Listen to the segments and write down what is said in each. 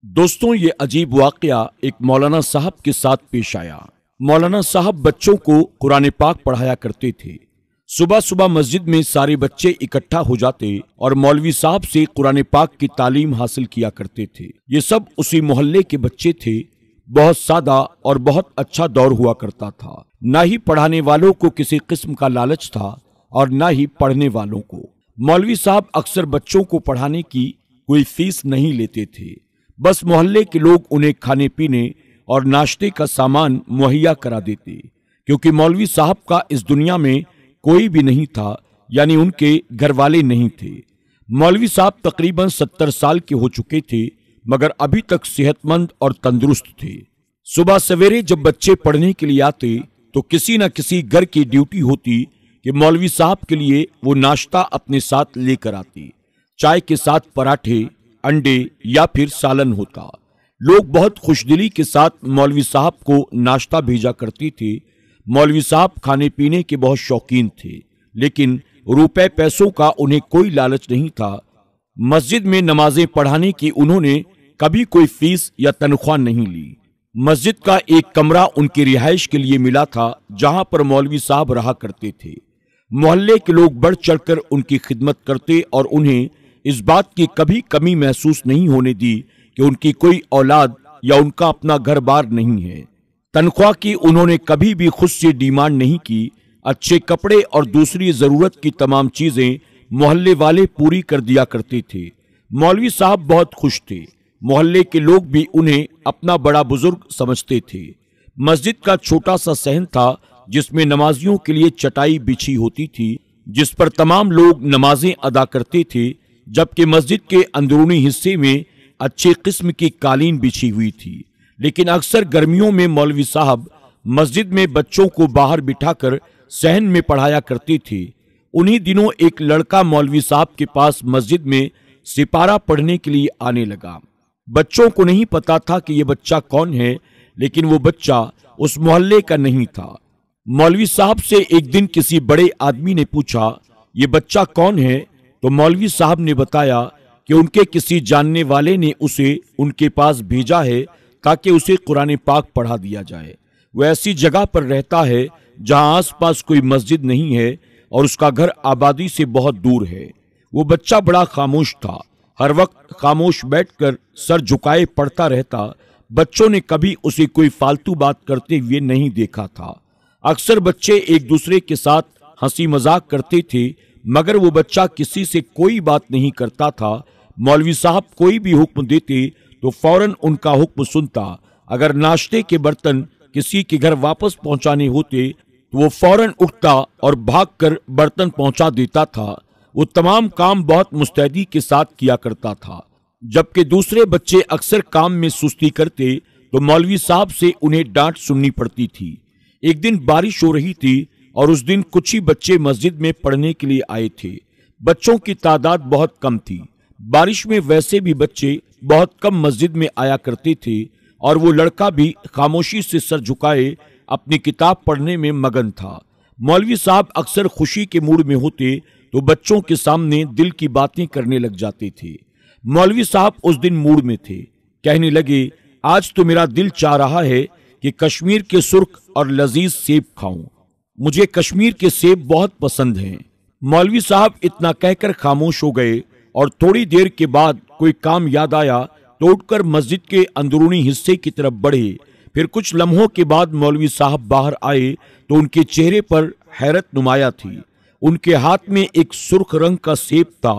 दोस्तों, ये अजीब वाकया एक मौलाना साहब के साथ पेश आया। मौलाना साहब बच्चों को कुरान पाक पढ़ाया करते थे। सुबह सुबह मस्जिद में सारे बच्चे इकट्ठा हो जाते और मौलवी साहब से कुरान पाक की तालीम हासिल किया करते थे। ये सब उसी मोहल्ले के बच्चे थे। बहुत सादा और बहुत अच्छा दौर हुआ करता था। ना ही पढ़ाने वालों को किसी किस्म का लालच था और ना ही पढ़ने वालों को। मौलवी साहब अक्सर बच्चों को पढ़ाने की कोई फीस नहीं लेते थे। बस मोहल्ले के लोग उन्हें खाने पीने और नाश्ते का सामान मुहैया करा देते, क्योंकि मौलवी साहब का इस दुनिया में कोई भी नहीं था, यानी उनके घर वाले नहीं थे। मौलवी साहब तकरीबन 70 साल के हो चुके थे, मगर अभी तक सेहतमंद और तंदुरुस्त थे। सुबह सवेरे जब बच्चे पढ़ने के लिए आते तो किसी न किसी घर की ड्यूटी होती कि मौलवी साहब के लिए वो नाश्ता अपने साथ लेकर आते। चाय के साथ पराठे, अंडे या फिर सालन होता। लोग बहुत खुशदिली के साथ मौलवी साहब को नाश्ता भेजा करते थे। मौलवी साहब खाने पीने के बहुत शौकीन थे, लेकिन रुपए पैसों का उन्हें कोई लालच नहीं था। मस्जिद में नमाजें पढ़ाने की उन्होंने कभी कोई फीस या तनख्वाह नहीं ली। मस्जिद का एक कमरा उनकी रिहाइश के लिए मिला था, जहां पर मौलवी साहब रहा करते थे। मोहल्ले के लोग बढ़ चढ़कर उनकी खिदमत करते और उन्हें इस बात की कभी कमी महसूस नहीं होने दी कि उनकी कोई औलाद या उनका अपना घर बार नहीं है। तनख्वाह की उन्होंने कभी भी खुद से डिमांड नहीं की। अच्छे कपड़े और दूसरी जरूरत की तमाम चीजें मोहल्ले वाले पूरी कर दिया करते थे। मौलवी साहब बहुत खुश थे। मोहल्ले के लोग भी उन्हें अपना बड़ा बुजुर्ग समझते थे। मस्जिद का छोटा सा सहन था, जिसमें नमाजियों के लिए चटाई बिछी होती थी, जिस पर तमाम लोग नमाजें अदा करते थे, जबकि मस्जिद के अंदरूनी हिस्से में अच्छे किस्म की कालीन बिछी हुई थी। लेकिन अक्सर गर्मियों में मौलवी साहब मस्जिद में बच्चों को बाहर बिठाकर सहन में पढ़ाया करते थे। उन्हीं दिनों एक लड़का मौलवी साहब के पास मस्जिद में सिपारा पढ़ने के लिए आने लगा। बच्चों को नहीं पता था कि यह बच्चा कौन है, लेकिन वो बच्चा उस मोहल्ले का नहीं था। मौलवी साहब से एक दिन किसी बड़े आदमी ने पूछा, ये बच्चा कौन है? तो मौलवी साहब ने बताया कि उनके किसी जानने वाले ने उसे उनके पास भेजा है ताकि उसे कुरान पाक पढ़ा दिया जाए। वह ऐसी जगह पर रहता है जहां आसपास कोई मस्जिद नहीं है और उसका घर आबादी से बहुत दूर है। वो बच्चा बड़ा खामोश था। हर वक्त खामोश बैठकर सर झुकाए पढ़ता रहता। बच्चों ने कभी उसे कोई फालतू बात करते हुए नहीं देखा था। अक्सर बच्चे एक दूसरे के साथ हंसी मजाक करते थे, मगर वो बच्चा किसी से कोई बात नहीं करता था। मौलवी साहब कोई भी हुक्म देते तो फौरन उनका हुक्म सुनता। अगर नाश्ते के बर्तन किसी के घर वापस पहुंचाने होते तो वो फौरन उठता और भागकर बर्तन पहुंचा देता था। वो तमाम काम बहुत मुस्तैदी के साथ किया करता था। जबकि दूसरे बच्चे अक्सर काम में सुस्ती करते तो मौलवी साहब से उन्हें डांट सुननी पड़ती थी। एक दिन बारिश हो रही थी और उस दिन कुछ ही बच्चे मस्जिद में पढ़ने के लिए आए थे। बच्चों की तादाद बहुत कम थी। बारिश में वैसे भी बच्चे बहुत कम मस्जिद में आया करते थे और वो लड़का भी खामोशी से सर झुकाए अपनी किताब पढ़ने में मगन था। मौलवी साहब अक्सर खुशी के मूड में होते तो बच्चों के सामने दिल की बातें करने लग जाते थे। मौलवी साहब उस दिन मूड में थे। कहने लगे, आज तो मेरा दिल चाह रहा है कि कश्मीर के सुर्ख और लजीज सेब खाऊं। मुझे कश्मीर के सेब बहुत पसंद हैं। मौलवी साहब इतना कहकर खामोश हो गए और थोड़ी देर के बाद कोई काम याद आया तो उठकर मस्जिद के अंदरूनी हिस्से की तरफ बढ़े। फिर कुछ लम्हों के बाद मौलवी साहब बाहर आए तो उनके चेहरे पर हैरत नुमाया थी। उनके हाथ में एक सुर्ख रंग का सेब था।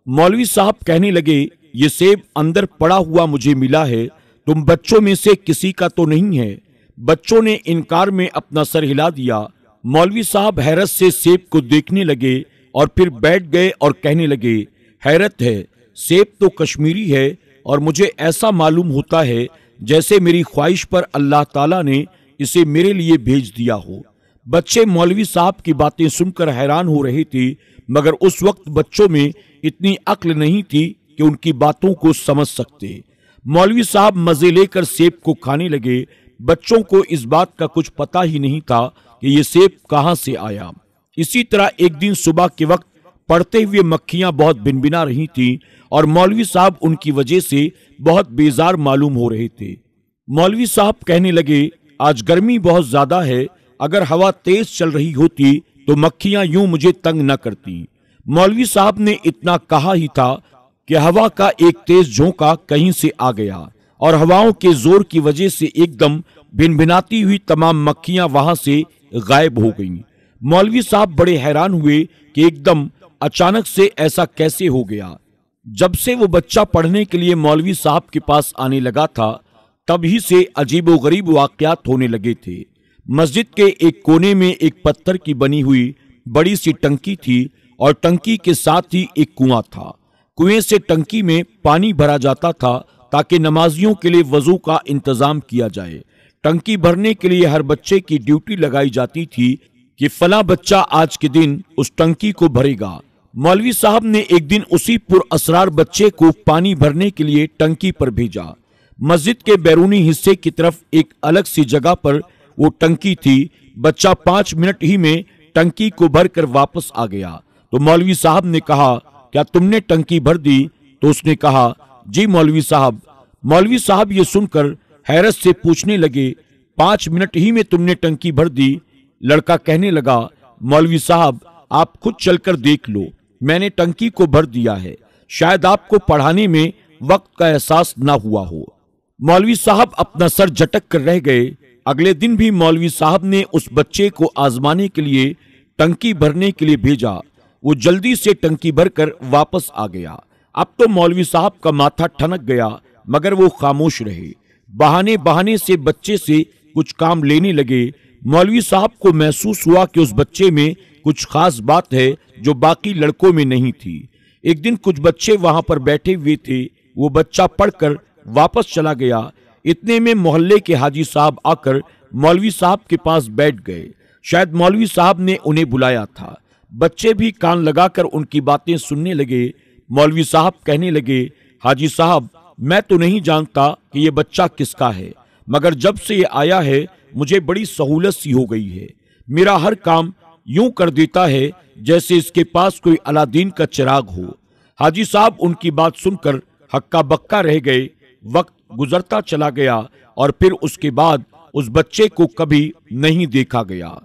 मौलवी साहब कहने लगे, ये सेब अंदर पड़ा हुआ मुझे मिला है, तुम बच्चों में से किसी का तो नहीं है? बच्चों ने इनकार में अपना सर हिला दिया। मौलवी साहब हैरत से सेब को देखने लगे और फिर बैठ गए और कहने लगे, हैरत है, सेब तो कश्मीरी है और मुझे ऐसा मालूम होता है जैसे मेरी ख्वाहिश पर अल्लाह ताला ने इसे मेरे लिए भेज दिया हो। बच्चे मौलवी साहब की बातें सुनकर हैरान हो रहे थे, मगर उस वक्त बच्चों में इतनी अक्ल नहीं थी कि उनकी बातों को समझ सकते। मौलवी साहब मजे लेकर सेब को खाने लगे। बच्चों को इस बात का कुछ पता ही नहीं था कि ये सेब कहां से आया। इसी तरह एक दिन सुबह के वक्त पढ़ते हुए मक्खियां बहुत भिनभिना रही थीं और मौलवी साहब उनकी वजह से बहुत बेजार मालूम हो रहे थे। मौलवी साहब कहने लगे, आज गर्मी बहुत ज्यादा है, अगर हवा तेज चल रही होती तो मक्खियां यूं मुझे तंग न करती। मौलवी साहब ने इतना कहा ही था कि हवा का एक तेज झोंका कहीं से आ गया और हवाओं के जोर की वजह से एकदम भिनभिनाती हुई तमाम मक्खियां वहां से गायब हो गईं। मौलवी साहब बड़े हैरान हुए कि एकदम अचानक से ऐसा कैसे हो गया। जब से वो बच्चा पढ़ने के लिए मौलवी साहब के पास आने लगा था, तभी से अजीबोगरीब वाकयात होने लगे थे। मस्जिद के एक कोने में एक पत्थर की बनी हुई बड़ी सी टंकी थी और टंकी के साथ ही एक कुआं था। कुएं से टंकी में पानी भरा जाता था ताकि नमाजियों के लिए वजू का इंतजाम किया जाए। टंकी भरने के लिए हर बच्चे की ड्यूटी लगाई जाती थी कि फला बच्चा आज के दिन उस टंकी को भरेगा। मौलवी साहब ने एक दिन उसी पुरअसरार बच्चे को पानी भरने के लिए टंकी पर भेजा। मस्जिद के बैरूनी हिस्से की तरफ एक अलग सी जगह पर वो टंकी थी। बच्चा 5 मिनट ही में टंकी को भरकर वापस आ गया। तो मौलवी साहब ने कहा, क्या तुमने टंकी भर दी? तो उसने कहा, जी मौलवी साहब। मौलवी साहब ये सुनकर हैरत से पूछने लगे, 5 मिनट ही में तुमने टंकी भर दी? लड़का कहने लगा, मौलवी साहब आप खुद चलकर देख लो, मैंने टंकी को भर दिया है, शायद आपको पढ़ाने में वक्त का एहसास ना हुआ हो। मौलवी साहब अपना सर झटक कर रह गए। अगले दिन भी मौलवी साहब ने उस बच्चे को आजमाने के लिए टंकी भरने के लिए भेजा। वो जल्दी से टंकी भरकर वापस आ गया। अब तो मौलवी साहब का माथा ठनक गया, मगर वो खामोश रहे। बहाने बहाने से बच्चे से कुछ काम लेने लगे। मौलवी साहब को महसूस हुआ कि उस बच्चे में कुछ खास बात है जो बाकी लड़कों में नहीं थी। एक दिन कुछ बच्चे वहां पर बैठे हुए थे। वो बच्चा पढ़कर वापस चला गया। इतने में मोहल्ले के हाजी साहब आकर मौलवी साहब के पास बैठ गए। शायद मौलवी साहब ने उन्हें बुलाया था। बच्चे भी कान लगाकर उनकी बातें सुनने लगे। मौलवी साहब कहने लगे, हाजी साहब मैं तो नहीं जानता कि ये बच्चा किसका है, मगर जब से ये आया है मुझे बड़ी सहूलत सी हो गई है। मेरा हर काम यूं कर देता है जैसे इसके पास कोई अलादीन का चिराग हो। हाजी साहब उनकी बात सुनकर हक्का बक्का रह गए। वक्त गुजरता चला गया और फिर उसके बाद उस बच्चे को कभी नहीं देखा गया।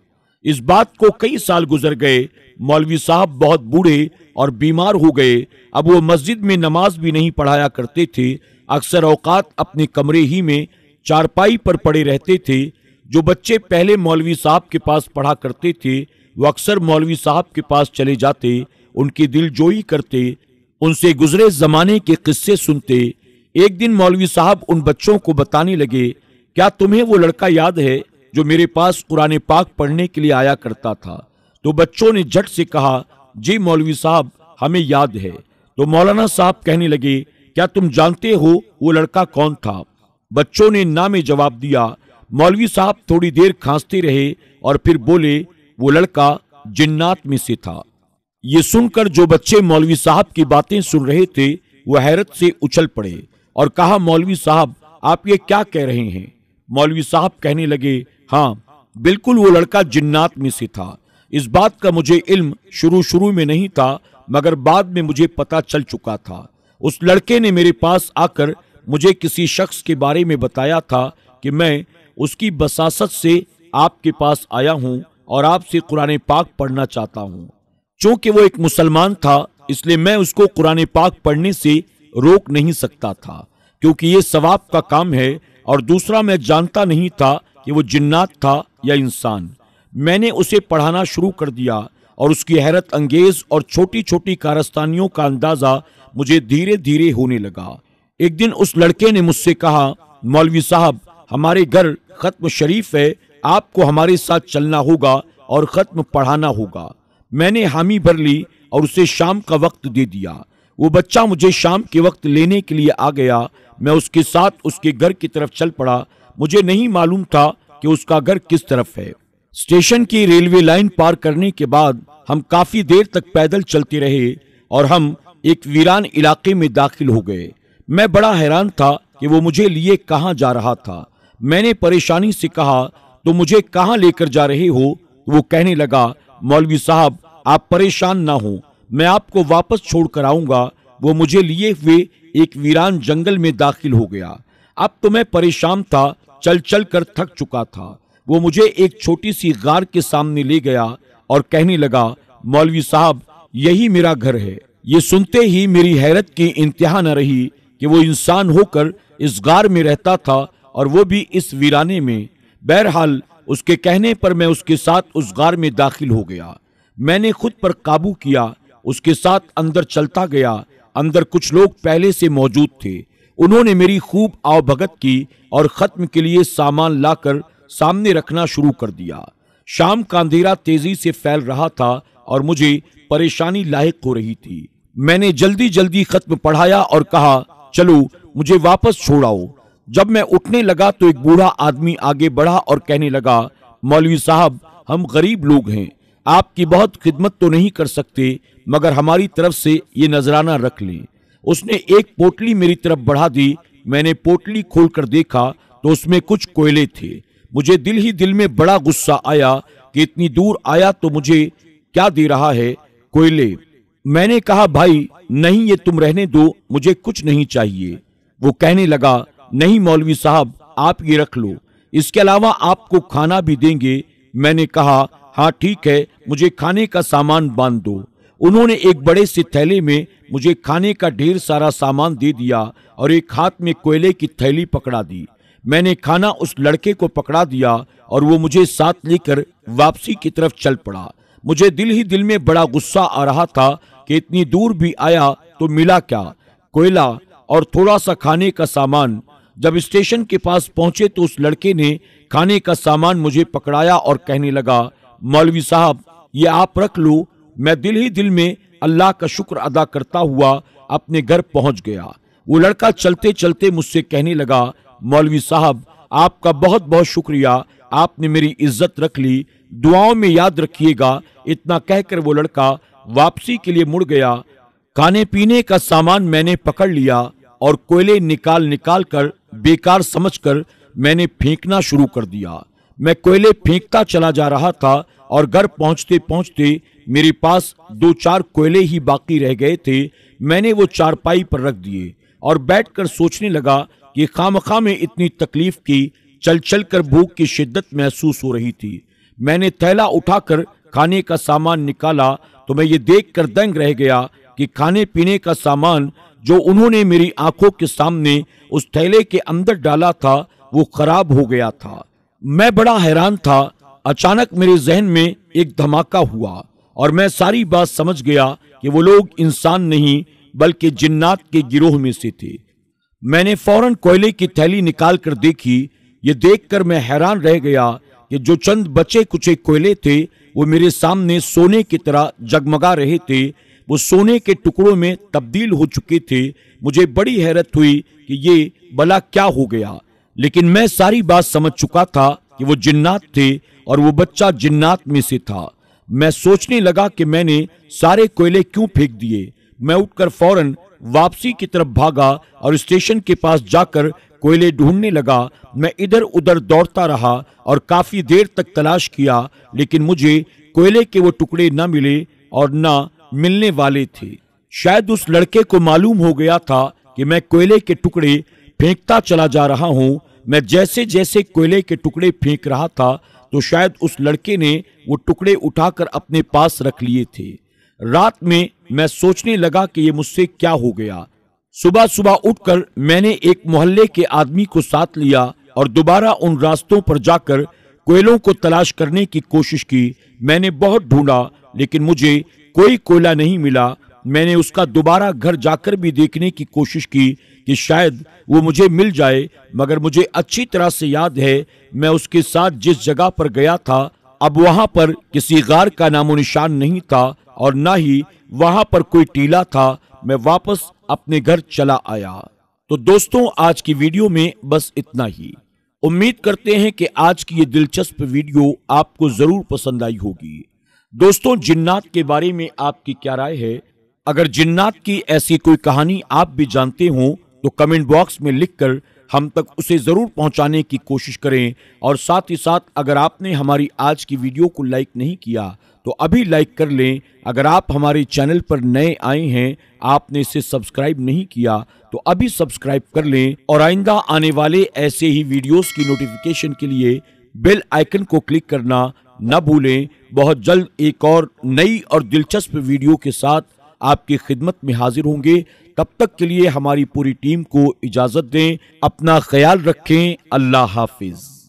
इस बात को कई साल गुजर गए। मौलवी साहब बहुत बूढ़े और बीमार हो गए। अब वो मस्जिद में नमाज भी नहीं पढ़ाया करते थे। अक्सर औकात अपने कमरे ही में चारपाई पर पड़े रहते थे। जो बच्चे पहले मौलवी साहब के पास पढ़ा करते थे वो अक्सर मौलवी साहब के पास चले जाते, उनकी दिलजोई करते, उनसे गुजरे जमाने के किस्से सुनते। एक दिन मौलवी साहब उन बच्चों को बताने लगे, क्या तुम्हें वो लड़का याद है जो मेरे पास कुरान पाक पढ़ने के लिए आया करता था? तो बच्चों ने झट से कहा, जी मौलवी साहब हमें याद है। तो मौलाना साहब कहने लगे, क्या तुम जानते हो वो लड़का कौन था? बच्चों ने ना में जवाब दिया। मौलवी साहब थोड़ी देर खांसते रहे और फिर बोले, वो लड़का जिन्नात में से था। ये सुनकर जो बच्चे मौलवी साहब की बातें सुन रहे थे वो हैरत से उछल पड़े और कहा, मौलवी साहब आप ये क्या कह रहे हैं? मौलवी साहब कहने लगे, हाँ बिल्कुल वो लड़का जिन्नात में से था। इस बात का मुझे इल्म शुरू में नहीं था, मगर बाद में मुझे पता चल चुका था। उस लड़के ने मेरे पास आकर मुझे किसी शख्स के बारे में बताया था कि मैं उसकी बसासत से आपके पास आया हूं और आपसे कुरान पाक पढ़ना चाहता हूं। चूंकि वो एक मुसलमान था इसलिए मैं उसको कुरान पाक पढ़ने से रोक नहीं सकता था, क्योंकि ये सवाब का काम है। और दूसरा, मैं जानता नहीं था कि वो जिन्नात था या इंसान। मैंने उसे पढ़ाना शुरू कर दिया और उसकी हैरत अंगेज और छोटी छोटी कारस्तानियों का अंदाजा मुझे धीरे धीरे होने लगा। एक दिन उस लड़के ने मुझसे कहा, मौलवी साहब हमारे घर खत्म शरीफ है, आपको हमारे साथ चलना होगा और खत्म पढ़ाना होगा। मैंने हामी भर ली और उसे शाम का वक्त दे दिया। वो बच्चा मुझे शाम के वक्त लेने के लिए आ गया। मैं उसके साथ उसके घर की तरफ चल पड़ा। मुझे नहीं मालूम था कि उसका घर किस तरफ है। स्टेशन की रेलवे लाइन पार करने के बाद हम काफी देर तक पैदल चलते रहे और हम एक वीरान इलाके में दाखिल हो गए। मैं बड़ा हैरान था कि वो मुझे लिए कहाँ जा रहा था। मैंने परेशानी से कहा, तो मुझे कहाँ लेकर जा रहे हो? वो कहने लगा, मौलवी साहब आप परेशान ना हो, मैं आपको वापस छोड़कर आऊंगा। वो मुझे लिए हुए एक वीरान जंगल में दाखिल हो गया। अब तो मैं परेशान था, चल चल कर थक चुका था। वो मुझे एक छोटी सी गार के सामने ले गया और कहने लगा, मौलवी साहब, यही मेरा घर है। ये सुनते ही मेरी हैरत की इंतहा न रही कि वो इंसान होकर इस गार में रहता था और वो भी इस वीराने में। बहरहाल उसके कहने पर मैं उसके साथ उस गार में दाखिल हो गया। मैंने खुद पर काबू किया, उसके साथ अंदर चलता गया। अंदर कुछ लोग पहले से मौजूद थे। उन्होंने मेरी खूब आवभगत की और खत्म के लिए सामान लाकर सामने रखना शुरू कर दिया। शाम का अंधेरा तेजी से फैल रहा था और मुझे परेशानी लाहिक हो रही थी। मैंने जल्दी जल्दी खत्म पढ़ाया और कहा, चलो मुझे वापस छोड़ाओ। जब मैं उठने लगा तो एक बूढ़ा आदमी आगे बढ़ा और कहने लगा, मौलवी साहब, हम गरीब लोग हैं, आपकी बहुत खिदमत तो नहीं कर सकते, मगर हमारी तरफ से ये नजराना रख लें। उसने एक पोटली मेरी तरफ बढ़ा दी। मैंने पोटली खोलकर देखा तो उसमें कुछ कोयले थे। मुझे दिल ही दिल में बड़ा गुस्सा आया कि इतनी दूर आया तो मुझे क्या दे रहा है, कोयले। मैंने कहा, भाई नहीं, ये तुम रहने दो, मुझे कुछ नहीं चाहिए। वो कहने लगा, नहीं मौलवी साहब, आप ये रख लो, इसके अलावा आपको खाना भी देंगे। मैंने कहा, हाँ ठीक है, मुझे खाने का सामान बांध दो। उन्होंने एक बड़े से थैले में मुझे खाने का ढेर सारा सामान दे दिया और एक हाथ में कोयले की थैली पकड़ा दी। मैंने खाना उस लड़के को पकड़ा दिया और वो मुझे साथ लेकर वापसी की तरफ चल पड़ा। मुझे दिल ही दिल में बड़ा गुस्सा आ रहा था कि इतनी दूर भी आया तो मिला क्या, कोयला और थोड़ा सा खाने का सामान। जब स्टेशन के पास पहुंचे तो उस लड़के ने खाने का सामान मुझे पकड़ाया और कहने लगा, मौलवी साहब, ये आप रख लो। मैं दिल ही दिल में अल्लाह का शुक्र अदा करता हुआ अपने घर पहुंच गया। वो लड़का चलते चलते मुझसे कहने लगा, मौलवी साहब, आपका बहुत बहुत शुक्रिया, आपने मेरी इज्जत रख ली, दुआओं में याद रखिएगा। इतना कहकर वो लड़का वापसी के लिए मुड़ गया। खाने पीने का सामान मैंने पकड़ लिया और कोयले निकाल निकाल कर बेकार समझकर मैंने फेंकना शुरू कर दिया। मैं कोयले फेंकता चला जा रहा था और घर पहुंचते पहुंचते मेरे पास 2-4 कोयले ही बाकी रह गए थे। मैंने वो चारपाई पर रख दिए और बैठकर सोचने लगा कि खामखा में इतनी तकलीफ की, चल चल कर भूख की शिद्दत महसूस हो रही थी। मैंने थैला उठाकर खाने का सामान निकाला तो मैं ये देखकर दंग रह गया कि खाने पीने का सामान जो उन्होंने मेरी आंखों के सामने उस थैले के अंदर डाला था वो खराब हो गया था। मैं बड़ा हैरान था। अचानक मेरे जहन में एक धमाका हुआ और मैं सारी बात समझ गया कि वो लोग इंसान नहीं बल्कि जिन्नात के गिरोह में से थे। मैंने फौरन कोयले की थैली निकाल कर देखी। ये देखकर मैं हैरान रह गया कि जो चंद बचे कुचे कोयले थे वो मेरे सामने सोने की तरह जगमगा रहे थे। वो सोने के टुकड़ों में तब्दील हो चुके थे। मुझे बड़ी हैरत हुई कि ये भला क्या हो गया, लेकिन मैं सारी बात समझ चुका था कि वो जिन्नात थे और वो बच्चा जिन्नात में से था। मैं सोचने लगा कि मैंने सारे कोयले क्यों फेंक दिए। मैं उठकर फौरन वापसी की तरफ भागा और स्टेशन के पास जाकर कोयले ढूंढने लगा। मैं इधर उधर दौड़ता रहा और काफी देर तक तलाश किया, लेकिन मुझे कोयले के वो टुकड़े न मिले और न मिलने वाले थे। शायद उस लड़के को मालूम हो गया था कि मैं कोयले के टुकड़े फेंकता चला जा रहा हूं। मैं जैसे जैसे कोयले के टुकड़े फेंक रहा था तो शायद उस लड़के ने वो टुकड़े उठाकर अपने पास रख लिए थे। रात में मैं सोचने लगा कि ये मुझसे क्या हो गया। सुबह सुबह उठकर मैंने एक मोहल्ले के आदमी को साथ लिया और दोबारा उन रास्तों पर जाकर कोयलों को तलाश करने की कोशिश की। मैंने बहुत ढूंढा लेकिन मुझे कोई कोयला नहीं मिला। मैंने उसका दोबारा घर जाकर भी देखने की कोशिश की कि शायद वो मुझे मिल जाए, मगर मुझे अच्छी तरह से याद है मैं उसके साथ जिस जगह पर गया था अब वहां पर किसी गार का नामो निशान नहीं था और ना ही वहां पर कोई टीला था। मैं वापस अपने घर चला आया। तो दोस्तों, आज की वीडियो में बस इतना ही। उम्मीद करते हैं कि आज की ये दिलचस्प वीडियो आपको जरूर पसंद आई होगी। दोस्तों, जिन्नात के बारे में आपकी क्या राय है? अगर जिन्नात की ऐसी कोई कहानी आप भी जानते हो तो कमेंट बॉक्स में लिखकर हम तक उसे जरूर पहुंचाने की कोशिश करें। और साथ ही साथ अगर आपने हमारी आज की वीडियो को लाइक नहीं किया तो अभी लाइक कर लें। अगर आप हमारे चैनल पर नए आए हैं, आपने इसे सब्सक्राइब नहीं किया तो अभी सब्सक्राइब कर लें और आइंदा आने वाले ऐसे ही वीडियोस की नोटिफिकेशन के लिए बेल आइकन को क्लिक करना न भूलें। बहुत जल्द एक और नई और दिलचस्प वीडियो के साथ आपकी खिदमत में हाजिर होंगे। तब तक के लिए हमारी पूरी टीम को इजाजत दें। अपना ख्याल रखें। अल्लाह हाफिज।